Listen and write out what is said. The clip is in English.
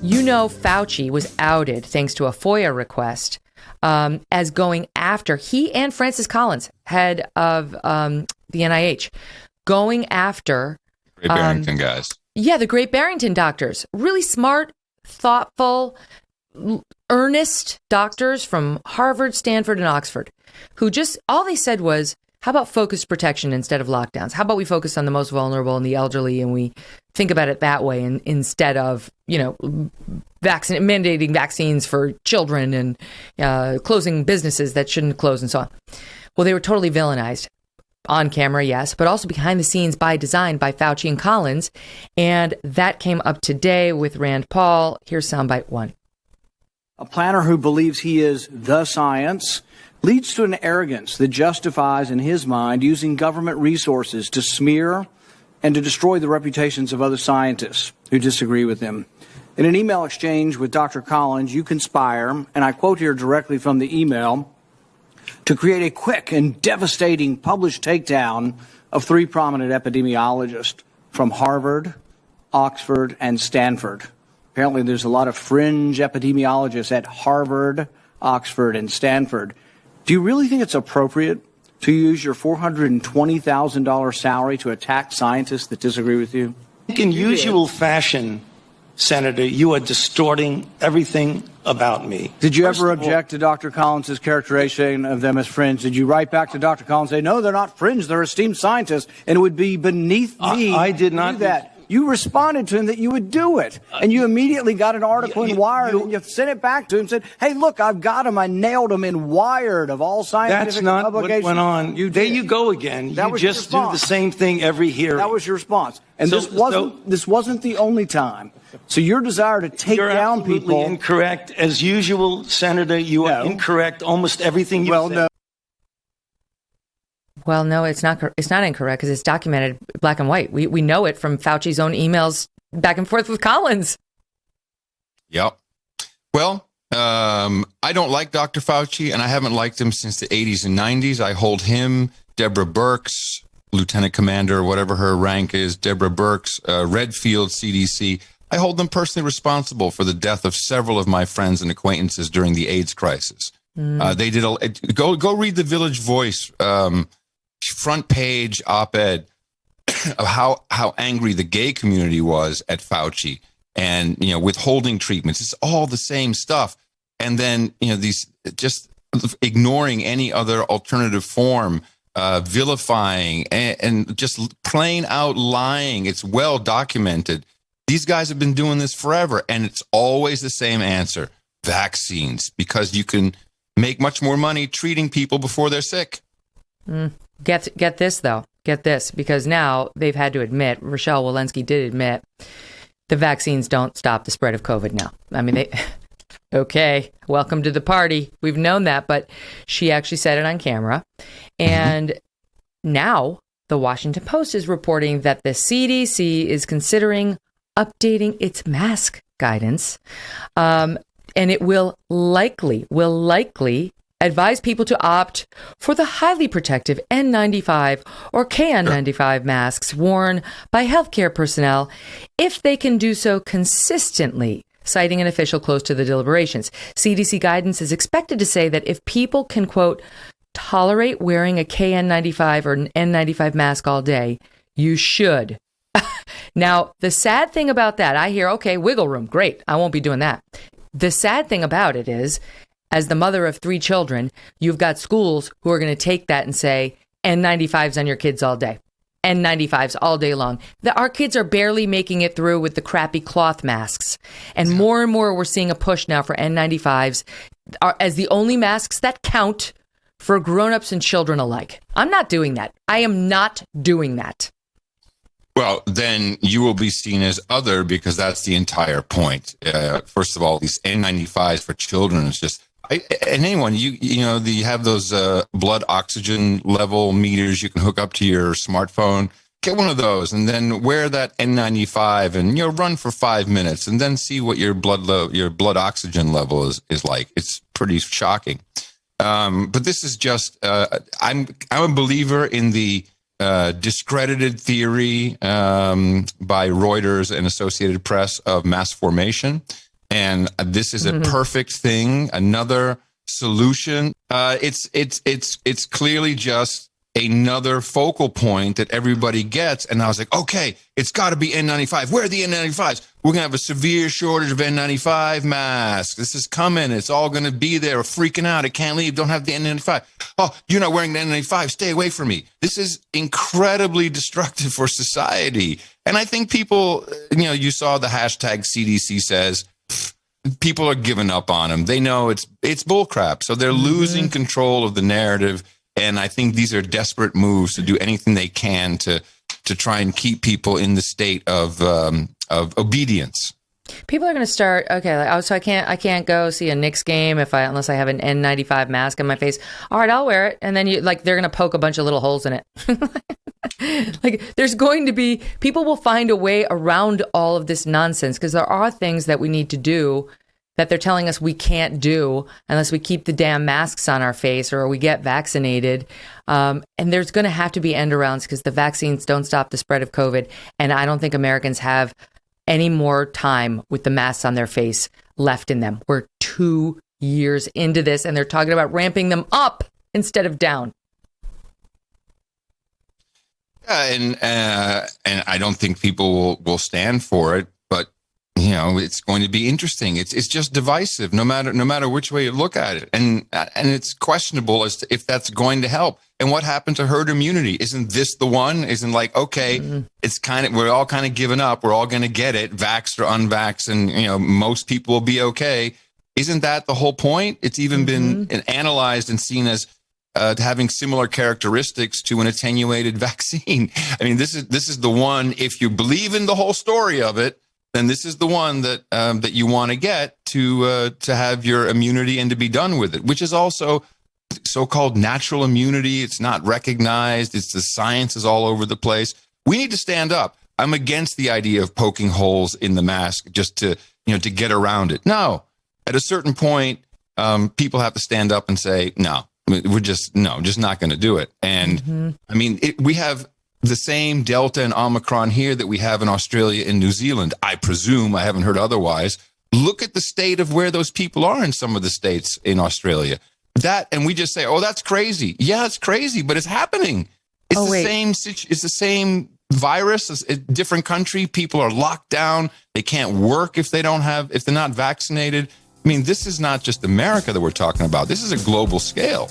Fauci was outed thanks to a FOIA request as going after, he and Francis Collins, head of the NIH, going after Great Barrington guys. Yeah, the Great Barrington doctors. Really smart, thoughtful, earnest doctors from Harvard, Stanford, and Oxford, who just, all they said was, how about focused protection instead of lockdowns? How about we focus on the most vulnerable and the elderly, and we think about it that way, and instead of, mandating vaccines for children and closing businesses that shouldn't close and so on. Well, they were totally villainized. On camera, yes, but also behind the scenes by design by Fauci and Collins. And that came up today with Rand Paul. Here's soundbite one. A planner who believes he is the science leads to an arrogance that justifies, in his mind, using government resources to smear and to destroy the reputations of other scientists who disagree with him. In an email exchange with Dr. Collins, you conspire, and I quote here directly from the email, to create a quick and devastating published takedown of three prominent epidemiologists from Harvard, Oxford, and Stanford. Apparently, there's a lot of fringe epidemiologists at Harvard, Oxford, and Stanford. Do you really think it's appropriate to use your $420,000 salary to attack scientists that disagree with you? In usual fashion, Senator, you are distorting everything about me. Did you ever object to Dr. Collins' characterization of them as fringe? Did you write back to Dr. Collins and say, no, they're not fringe, they're esteemed scientists, and it would be beneath me I did not do that? You responded to him that you would do it, and you immediately got an article in Wired, and you sent it back to him and said, hey, look, I've got him. I nailed him in Wired of all scientific publications. That's not what went on. There you go again. You just do the same thing every hearing. That was your response. And this wasn't the only time. So your desire to take down people... You're absolutely incorrect. As usual, Senator, you are incorrect. Almost everything you said. Well, no, it's not incorrect because it's documented black and white. We know it from Fauci's own emails back and forth with Collins. Yep. Well, I don't like Dr. Fauci, and I haven't liked him since the 80s and 90s. I hold him, Deborah Birx, Lieutenant Commander, whatever her rank is, Deborah Birx, Redfield, CDC. I hold them personally responsible for the death of several of my friends and acquaintances during the AIDS crisis. They did go read the Village Voice front page op-ed of how angry the gay community was at Fauci and, withholding treatments. It's all the same stuff. And then, these just ignoring any other alternative form, vilifying and just plain out lying. It's well documented. These guys have been doing this forever. And it's always the same answer: vaccines, because you can make much more money treating people before they're sick. Get this, though. Get this, because now they've had to admit, Rochelle Walensky did admit, the vaccines don't stop the spread of COVID now. I mean, okay, welcome to the party. We've known that, but she actually said it on camera. And now the Washington Post is reporting that the CDC is considering updating its mask guidance. And it will likely advise people to opt for the highly protective N95 or KN95 masks worn by healthcare personnel if they can do so consistently, citing an official close to the deliberations. CDC guidance is expected to say that if people can, quote, tolerate wearing a KN95 or an N95 mask all day, you should. Now, the sad thing about that, I hear, okay, wiggle room, great, I won't be doing that. The sad thing about it is, as the mother of 3 children, you've got schools who are going to take that and say, N95s on your kids all day. N95s all day long. Our kids are barely making it through with the crappy cloth masks. And more we're seeing a push now for N95s as the only masks that count for grown-ups and children alike. I'm not doing that. I am not doing that. Well, then you will be seen as other, because that's the entire point. First of all, these N95s for children is just... and anyone, you have those blood oxygen level meters you can hook up to your smartphone. Get one of those and then wear that N95 and run for 5 minutes and then see what your blood oxygen level is like. It's pretty shocking. But this is just I'm a believer in the discredited theory by Reuters and Associated Press of mass formation. And this is a perfect thing. Another solution. It's clearly just another focal point that everybody gets. And I was like, okay, it's got to be N95. Where are the N95s? We're going to have a severe shortage of N95 masks. This is coming. It's all going to be there. We're freaking out. I can't leave. Don't have the N95. Oh, you're not wearing the N95. Stay away from me. This is incredibly destructive for society. And I think people, you saw the hashtag CDC says, people are giving up on them. They know it's bullcrap. So they're losing control of the narrative. And I think these are desperate moves to do anything they can to try and keep people in the state of obedience. People are going to start. Okay, so I can't go see a Knicks game unless I have an N95 mask on my face. All right, I'll wear it, and then they're going to poke a bunch of little holes in it. There's going to be people will find a way around all of this nonsense because there are things that we need to do that they're telling us we can't do unless we keep the damn masks on our face or we get vaccinated. And there's going to have to be end arounds because the vaccines don't stop the spread of COVID. And I don't think Americans have any more time with the masks on their face left in them. We're 2 years into this and they're talking about ramping them up instead of down. And I don't think people will stand for it. It's going to be interesting. It's just divisive, no matter which way you look at it, and it's questionable as to if that's going to help. And what happened to herd immunity? Isn't this the one? Isn't it's we're all kind of giving up. We're all going to get it, vaxxed or unvaxxed, and most people will be okay. Isn't that the whole point? It's even been analyzed and seen as having similar characteristics to an attenuated vaccine. I mean, this is the one. If you believe in the whole story of it, then this is the one that you want to get to have your immunity and to be done with it, which is also so-called natural immunity. It's not recognized. It's the science is all over the place. We need to stand up. I'm against the idea of poking holes in the mask just to get around it. No, at a certain point, people have to stand up and say, no, we're just not going to do it. And I mean, we have the same Delta and Omicron here that we have in Australia and New Zealand. I presume, I haven't heard otherwise. Look at the state of where those people are in some of the states in Australia. And we just say, oh, that's crazy. Yeah, it's crazy, but it's happening. It's the same virus, it's a different country. People are locked down. They can't work if they're not vaccinated. I mean, this is not just America that we're talking about. This is a global scale.